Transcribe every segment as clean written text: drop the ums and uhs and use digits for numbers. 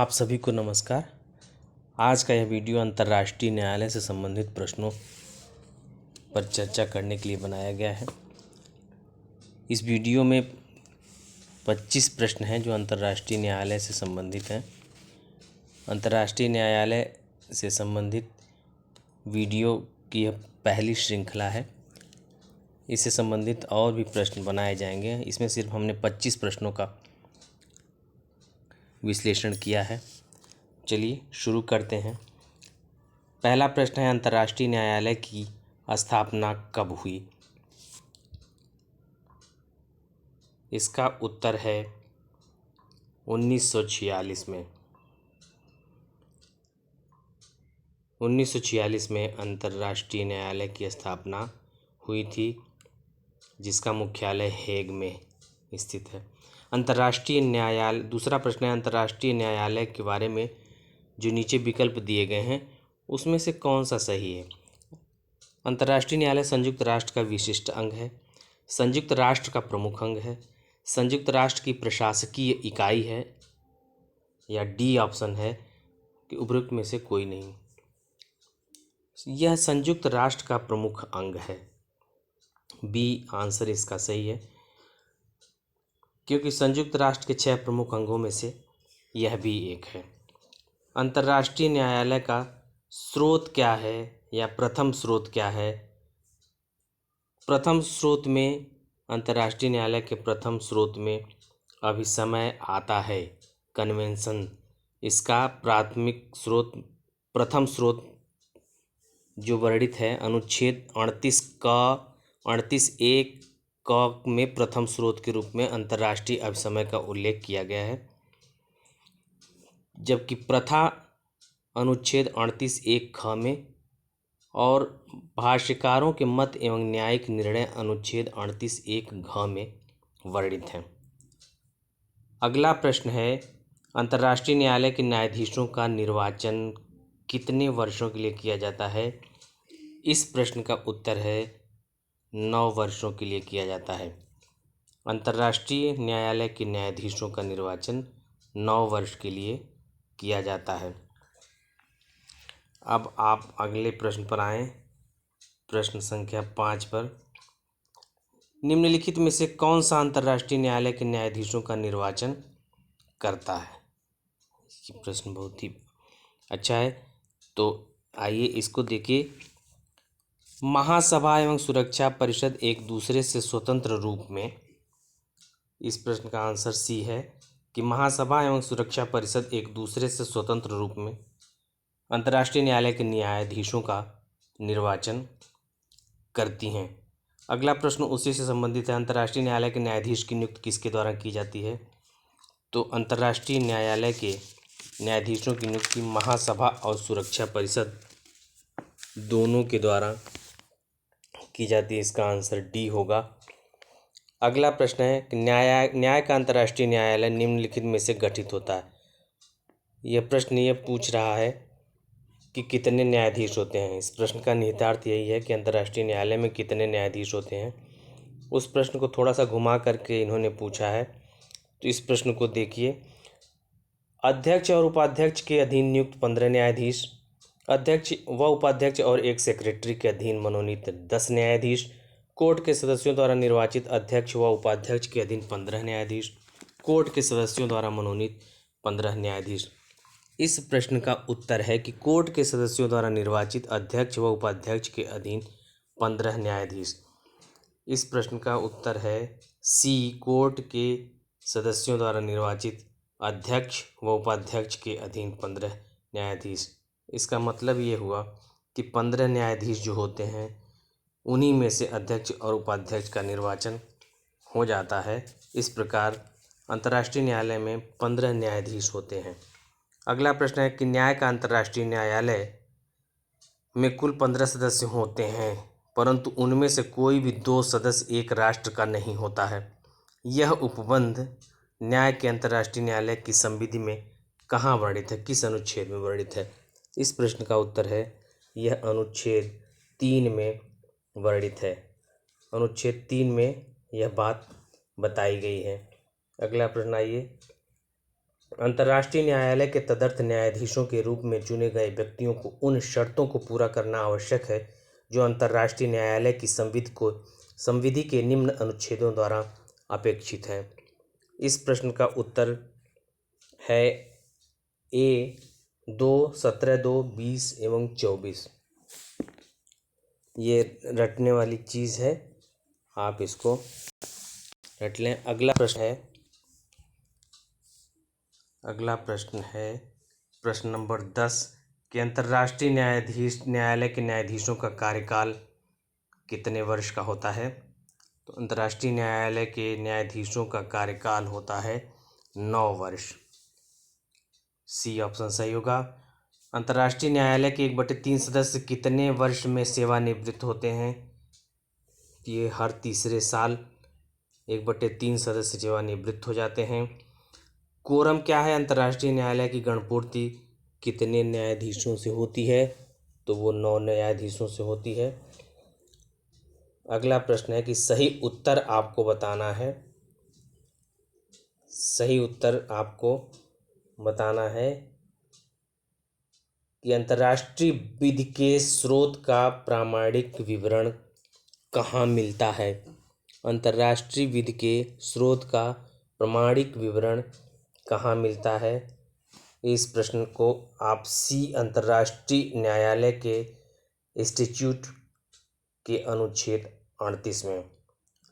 आप सभी को नमस्कार। आज का यह वीडियो अंतर्राष्ट्रीय न्यायालय से संबंधित प्रश्नों पर चर्चा करने के लिए बनाया गया है। इस वीडियो में 25 प्रश्न हैं जो अंतर्राष्ट्रीय न्यायालय से संबंधित हैं। अंतर्राष्ट्रीय न्यायालय से संबंधित वीडियो की यह पहली श्रृंखला है। इससे संबंधित और भी प्रश्न बनाए जाएंगे। इसमें सिर्फ हमने 25 प्रश्नों का विश्लेषण किया है। चलिए शुरू करते हैं। पहला प्रश्न है, अंतर्राष्ट्रीय न्यायालय की स्थापना कब हुई? इसका उत्तर है 1946 में। 1946 में अंतर्राष्ट्रीय न्यायालय की स्थापना हुई थी, जिसका मुख्यालय हेग में स्थित है। अंतर्राष्ट्रीय न्यायालय। दूसरा प्रश्न है, अंतर्राष्ट्रीय न्यायालय के बारे में जो नीचे विकल्प दिए गए हैं उसमें से कौन सा सही है? अंतर्राष्ट्रीय न्यायालय संयुक्त राष्ट्र का विशिष्ट अंग है, संयुक्त राष्ट्र का प्रमुख अंग है, संयुक्त राष्ट्र की प्रशासकीय इकाई है, या डी ऑप्शन है कि उपरोक्त में से कोई नहीं। यह संयुक्त राष्ट्र का प्रमुख अंग है। बी आंसर इसका सही है, क्योंकि संयुक्त राष्ट्र के 6 प्रमुख अंगों में से यह भी एक है। अंतर्राष्ट्रीय न्यायालय का स्रोत क्या है, या प्रथम स्रोत क्या है? प्रथम स्रोत में, अंतर्राष्ट्रीय न्यायालय के प्रथम स्रोत में अभिसमय आता है, कन्वेंशन। इसका प्राथमिक स्रोत, प्रथम स्रोत जो वर्णित है अनुच्छेद 38(1) क में प्रथम स्रोत के रूप में अंतर्राष्ट्रीय अभिसमय का उल्लेख किया गया है, जबकि प्रथा अनुच्छेद 38(1) ख में और भाष्यकारों के मत एवं न्यायिक निर्णय अनुच्छेद 38(1) घ में वर्णित हैं। अगला प्रश्न है, अंतर्राष्ट्रीय न्यायालय के न्यायाधीशों का निर्वाचन कितने वर्षों के लिए किया जाता है? इस प्रश्न का उत्तर है 9 वर्षों के लिए किया जाता है। अंतर्राष्ट्रीय न्यायालय के न्यायाधीशों का निर्वाचन 9 वर्ष के लिए किया जाता है। अब आप अगले प्रश्न पर आएँ। प्रश्न संख्या 5 पर, निम्नलिखित में से कौन सा अंतर्राष्ट्रीय न्यायालय के न्यायाधीशों का निर्वाचन करता है? ये प्रश्न बहुत ही अच्छा है, तो आइए इसको देखिए। महासभा एवं सुरक्षा परिषद एक दूसरे से स्वतंत्र रूप में। इस प्रश्न का आंसर सी है कि महासभा एवं सुरक्षा परिषद एक दूसरे से स्वतंत्र रूप में अंतर्राष्ट्रीय न्यायालय के न्यायाधीशों का निर्वाचन करती हैं। अगला प्रश्न उसी से संबंधित है, अंतर्राष्ट्रीय न्यायालय के न्यायाधीश की नियुक्ति किसके द्वारा की जाती है? तो अंतर्राष्ट्रीय न्यायालय के न्यायाधीशों की नियुक्ति महासभा और सुरक्षा परिषद दोनों के द्वारा की जाती है। इसका आंसर डी होगा। अगला प्रश्न है कि न्याय का अंतर्राष्ट्रीय न्यायालय निम्नलिखित में से गठित होता है। यह प्रश्न ये पूछ रहा है कि कितने न्यायाधीश होते हैं। इस प्रश्न का निहितार्थ यही है कि अंतर्राष्ट्रीय न्यायालय में कितने न्यायाधीश होते हैं। उस प्रश्न को थोड़ा सा घुमा करके इन्होंने पूछा है, तो इस प्रश्न को देखिए। अध्यक्ष और उपाध्यक्ष के अधीन नियुक्त 15 न्यायाधीश, अध्यक्ष व उपाध्यक्ष और एक सेक्रेटरी के अधीन मनोनीत 10 न्यायाधीश, कोर्ट के सदस्यों द्वारा निर्वाचित अध्यक्ष व उपाध्यक्ष के अधीन 15 न्यायाधीश, कोर्ट के सदस्यों द्वारा मनोनीत 15 न्यायाधीश। इस प्रश्न का उत्तर है कि कोर्ट के सदस्यों द्वारा निर्वाचित अध्यक्ष व उपाध्यक्ष के अधीन 15 न्यायाधीश। इस प्रश्न का उत्तर है सी, कोर्ट के सदस्यों द्वारा निर्वाचित अध्यक्ष व उपाध्यक्ष के अधीन 15 न्यायाधीश। इसका मतलब ये हुआ कि 15 न्यायाधीश जो होते हैं उन्हीं में से अध्यक्ष और उपाध्यक्ष का निर्वाचन हो जाता है। इस प्रकार अंतर्राष्ट्रीय न्यायालय में 15 न्यायाधीश होते हैं। अगला प्रश्न है कि न्याय का अंतर्राष्ट्रीय न्यायालय में कुल 15 सदस्य होते हैं, परंतु उनमें से कोई भी 2 सदस्य एक राष्ट्र का नहीं होता है। यह उपबंध न्याय के अंतर्राष्ट्रीय न्यायालय की संविधि में कहाँ वर्णित है, किस अनुच्छेद में वर्णित है? इस प्रश्न का उत्तर है यह अनुच्छेद 3 में वर्णित है। अनुच्छेद 3 में यह बात बताई गई है। अगला प्रश्न आइए। अंतर्राष्ट्रीय न्यायालय के तदर्थ न्यायाधीशों के रूप में चुने गए व्यक्तियों को उन शर्तों को पूरा करना आवश्यक है जो अंतर्राष्ट्रीय न्यायालय की संविधि के निम्न अनुच्छेदों द्वारा अपेक्षित है। इस प्रश्न का उत्तर है ए 2, 17, 2, 20 एवं 24। ये रटने वाली चीज़ है, आप इसको रट लें। अगला प्रश्न है प्रश्न नंबर 10 कि अंतर्राष्ट्रीय न्यायालय के न्यायाधीशों का कार्यकाल कितने वर्ष का होता है? तो अंतर्राष्ट्रीय न्यायालय के न्यायाधीशों का कार्यकाल होता है 9 वर्ष। सी ऑप्शन सही होगा। अंतर्राष्ट्रीय न्यायालय के 1/3 सदस्य कितने वर्ष में सेवानिवृत्त होते हैं? ये हर तीसरे साल 1/3 सदस्य सेवानिवृत्त हो जाते हैं। कोरम क्या है? अंतर्राष्ट्रीय न्यायालय की गणपूर्ति कितने न्यायाधीशों से होती है? तो वो 9 न्यायाधीशों से होती है। अगला प्रश्न है कि सही उत्तर आपको बताना है। सही उत्तर आपको बताना है कि अंतर्राष्ट्रीय विधि के स्रोत का प्रामाणिक विवरण कहाँ मिलता है? अंतर्राष्ट्रीय विधि के स्रोत का प्रामाणिक विवरण कहाँ मिलता है? इस प्रश्न को आप सी अंतर्राष्ट्रीय न्यायालय के स्टैट्यूट के अनुच्छेद 38 में,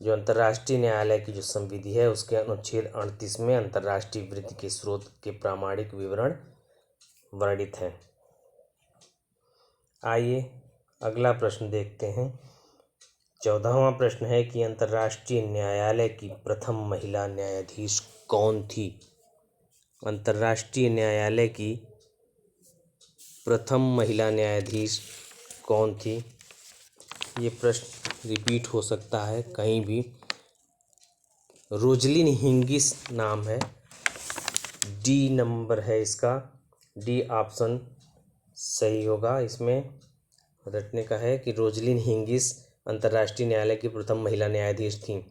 जो अंतर्राष्ट्रीय न्यायालय की जो संविधि है उसके अनुच्छेद 38 में अंतर्राष्ट्रीय विधि के स्रोत के प्रामाणिक विवरण वर्णित हैं। आइए अगला प्रश्न देखते हैं। 14वां प्रश्न है कि अंतर्राष्ट्रीय न्यायालय की प्रथम महिला न्यायाधीश कौन थी? अंतर्राष्ट्रीय न्यायालय की प्रथम महिला न्यायाधीश कौन थी? ये प्रश्न रिपीट हो सकता है कहीं भी। रोजलिन हिंगिस नाम है। डी नंबर है इसका। डी ऑप्शन सही होगा। इसमें रटने का है कि रोजलिन हिंगिस अंतर्राष्ट्रीय न्यायालय की प्रथम महिला न्यायाधीश थीं।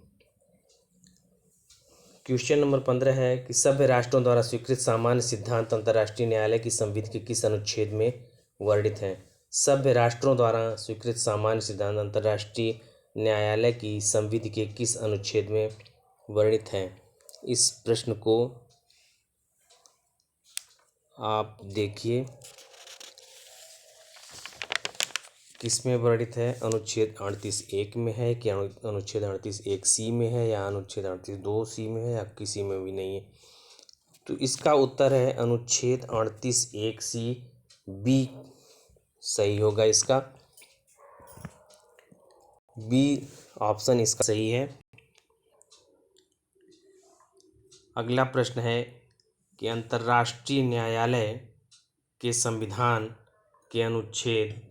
क्वेश्चन नंबर 15 है कि सभ्य राष्ट्रों द्वारा स्वीकृत सामान्य सिद्धांत अंतर्राष्ट्रीय न्यायालय की संविधि के किस अनुच्छेद में वर्णित हैं? सभ्य राष्ट्रों द्वारा स्वीकृत सामान्य सिद्धांत अंतर्राष्ट्रीय न्यायालय की संविधि के किस अनुच्छेद में वर्णित हैं? इस प्रश्न को आप देखिए किस में वर्णित है। अनुच्छेद 38(1) में है कि अनुच्छेद 38(1)(c) में है या अनुच्छेद 38(2)(c) में है या किसी में भी नहीं है। तो इसका उत्तर है अनुच्छेद 38(1)(c) बी सही होगा। इसका बी ऑप्शन इसका सही है। अगला प्रश्न है कि अंतर्राष्ट्रीय न्यायालय के संविधान के अनुच्छेद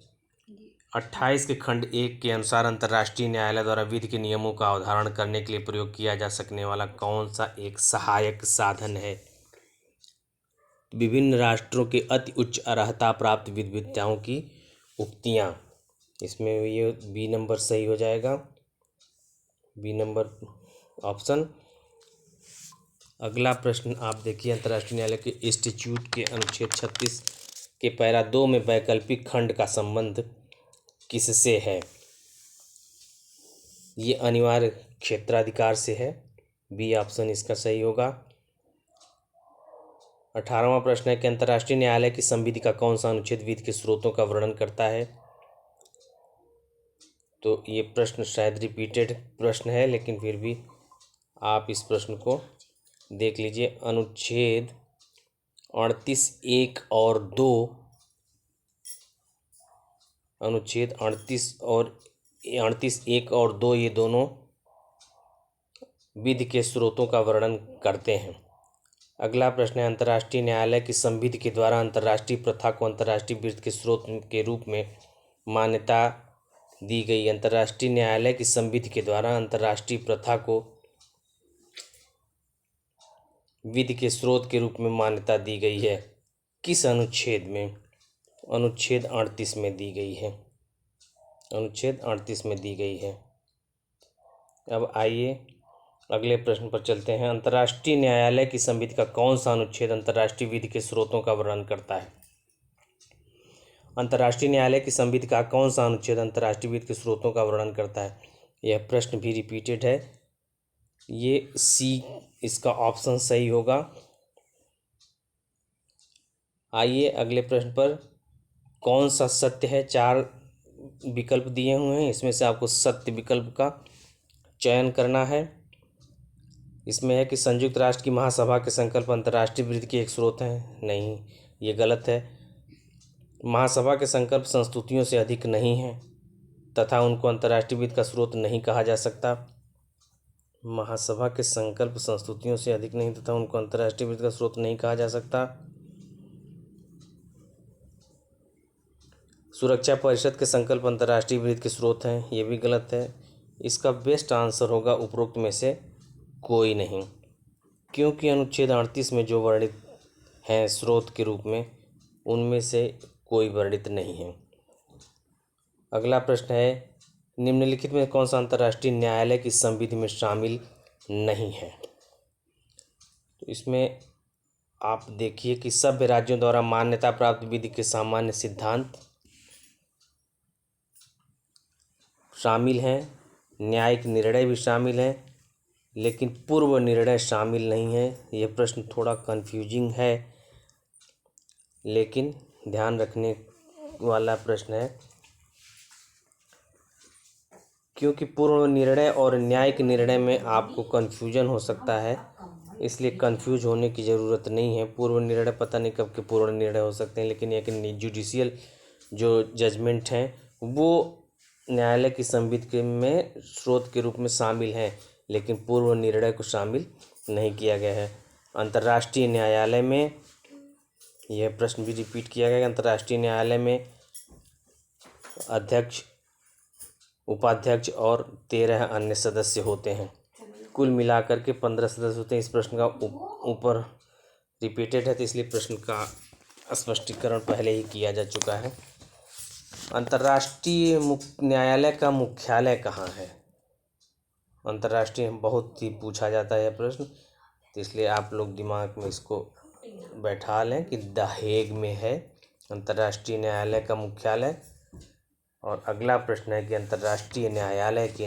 28 के खंड 1 के अनुसार अंतर्राष्ट्रीय न्यायालय द्वारा विधि के नियमों का अवधारण करने के लिए प्रयोग किया जा सकने वाला कौन सा एक सहायक साधन है? विभिन्न राष्ट्रों के अति उच्च अर्हता प्राप्त विधिवेत्ताओं की उक्तियाँ। इसमें ये बी नंबर सही हो जाएगा। B number option. अगला प्रश्न आप देखिए। अंतर्राष्ट्रीय न्यायालय के स्टैट्यूट के अनुच्छेद 36 के पैरा 2 में वैकल्पिक खंड का संबंध किससे है? ये अनिवार्य क्षेत्राधिकार से है। बी ऑप्शन इसका सही होगा। 18वां प्रश्न है कि अंतर्राष्ट्रीय न्यायालय की संविधि का कौन सा अनुच्छेद विधि के स्रोतों का वर्णन करता है? तो ये प्रश्न शायद रिपीटेड प्रश्न है, लेकिन फिर भी आप इस प्रश्न को देख लीजिए। अनुच्छेद 38(1) और 2, अनुच्छेद 38(1) और 2 ये दोनों विधि के स्रोतों का वर्णन करते हैं। अगला प्रश्न है अंतर्राष्ट्रीय न्यायालय की संविधि के द्वारा अंतर्राष्ट्रीय प्रथा को अंतर्राष्ट्रीय विधि के स्रोत के रूप में मान्यता दी गई। अंतर्राष्ट्रीय न्यायालय की संविधि के द्वारा अंतर्राष्ट्रीय प्रथा को विधि के स्रोत के रूप में मान्यता दी गई है किस अनुच्छेद में? अनुच्छेद 38 में दी गई है। अनुच्छेद 38 में दी गई है। अब आइए अगले प्रश्न पर चलते हैं। अंतर्राष्ट्रीय न्यायालय की संविधि का कौन सा अनुच्छेद अंतर्राष्ट्रीय विधि के स्रोतों का वर्णन करता है? अंतर्राष्ट्रीय न्यायालय की संविधि का कौन सा अनुच्छेद अंतर्राष्ट्रीय विधि के स्रोतों का वर्णन करता है? यह प्रश्न भी रिपीटेड है। ये सी इसका ऑप्शन सही होगा। आइए अगले प्रश्न पर। कौन सा सत्य है? 4 विकल्प दिए हुए हैं, इसमें से आपको सत्य विकल्प का चयन करना है। इसमें है कि संयुक्त राष्ट्र की महासभा के संकल्प अंतर्राष्ट्रीय वृद्धि के एक स्रोत हैं। नहीं, ये गलत है। महासभा के संकल्प संस्तुतियों से अधिक नहीं हैं तथा उनको अंतर्राष्ट्रीय विधि का स्रोत नहीं कहा जा सकता। महासभा के संकल्प संस्तुतियों से अधिक नहीं तथा उनको अंतर्राष्ट्रीय विधि का स्रोत नहीं कहा जा सकता। सुरक्षा परिषद के संकल्प अंतर्राष्ट्रीय विधि के स्रोत हैं, ये भी गलत है। इसका बेस्ट आंसर होगा उपरोक्त में से कोई नहीं, क्योंकि अनुच्छेद 38 में जो वर्णित हैं स्रोत के रूप में, उनमें से कोई वर्णित नहीं है। अगला प्रश्न है, निम्नलिखित में कौन सा अंतर्राष्ट्रीय न्यायालय की संविधि में शामिल नहीं है? तो इसमें आप देखिए कि सभ्य राज्यों द्वारा मान्यता प्राप्त विधि के सामान्य सिद्धांत शामिल हैं, न्यायिक निर्णय भी शामिल हैं, लेकिन पूर्व निर्णय शामिल नहीं है। यह प्रश्न थोड़ा कंफ्यूजिंग है, लेकिन ध्यान रखने वाला प्रश्न है, क्योंकि पूर्व निर्णय और न्यायिक निर्णय में आपको कन्फ्यूजन हो सकता है, इसलिए कंफ्यूज होने की ज़रूरत नहीं है। पूर्व निर्णय पता नहीं कब के पूर्व निर्णय हो सकते हैं, लेकिन एक जुडिशियल जो जजमेंट हैं वो न्यायालय की संविधि के में स्रोत के रूप में शामिल हैं, लेकिन पूर्व निर्णय को शामिल नहीं किया गया है। अंतर्राष्ट्रीय न्यायालय में यह प्रश्न भी रिपीट किया गया है। अंतर्राष्ट्रीय न्यायालय में अध्यक्ष, उपाध्यक्ष और 13 अन्य सदस्य होते हैं। कुल मिलाकर के 15 सदस्य होते हैं। इस प्रश्न का ऊपर रिपीटेड है, तो इसलिए प्रश्न का स्पष्टीकरण पहले ही किया जा चुका है। अंतर्राष्ट्रीय न्यायालय का मुख्यालय कहाँ है? अंतर्राष्ट्रीय बहुत ही पूछा जाता है यह प्रश्न, तो इसलिए आप लोग दिमाग में इसको बैठा लें कि द हेग में है अंतर्राष्ट्रीय न्यायालय का मुख्यालय। और अगला प्रश्न है कि अंतर्राष्ट्रीय न्यायालय के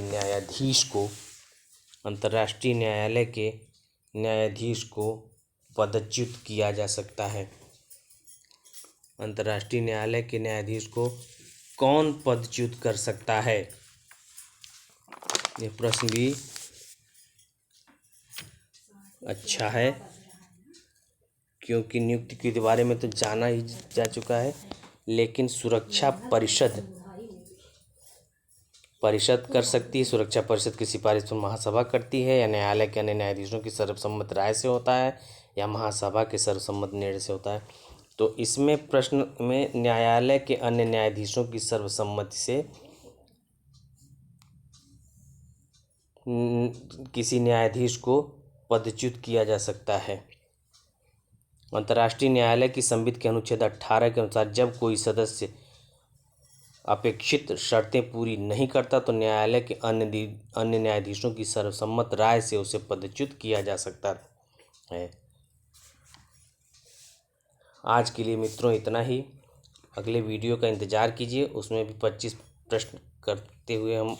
न्यायाधीश को पदच्युत किया जा सकता है। अंतर्राष्ट्रीय न्यायालय के न्यायाधीश को कौन पदच्युत कर सकता है? यह प्रश्न भी अच्छा है, क्योंकि नियुक्ति के बारे में तो जाना ही जा चुका है, लेकिन सुरक्षा परिषद कर सकती है। सुरक्षा परिषद की सिफारिश पर महासभा करती है, या न्यायालय के अन्य न्यायाधीशों की सर्वसम्मत राय से होता है, या महासभा के सर्वसम्मत निर्णय से होता है। तो इसमें प्रश्न में न्यायालय के अन्य न्यायाधीशों की सर्वसम्मति से किसी न्यायाधीश को पदच्युत किया जा सकता है। अंतर्राष्ट्रीय न्यायालय की संविधि के अनुच्छेद 18 के अनुसार जब कोई सदस्य अपेक्षित शर्तें पूरी नहीं करता तो न्यायालय के अन्य न्यायाधीशों की सर्वसम्मत राय से उसे पदच्युत किया जा सकता है। आज के लिए मित्रों इतना ही। अगले वीडियो का इंतज़ार कीजिए, उसमें भी 25 प्रश्न करते हुए हम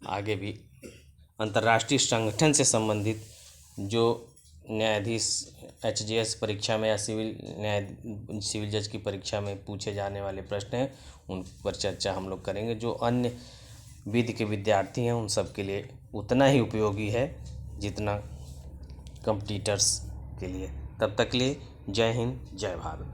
आगे भी अंतर्राष्ट्रीय संगठन से संबंधित जो न्यायाधीश HJS परीक्षा में या सिविल जज की परीक्षा में पूछे जाने वाले प्रश्न हैं, उन पर चर्चा हम लोग करेंगे, जो अन्य विधि के विद्यार्थी हैं उन सब के लिए उतना ही उपयोगी है जितना कॉम्पिटिटर्स के लिए। तब तक के लिए जय हिंद, जय भारत।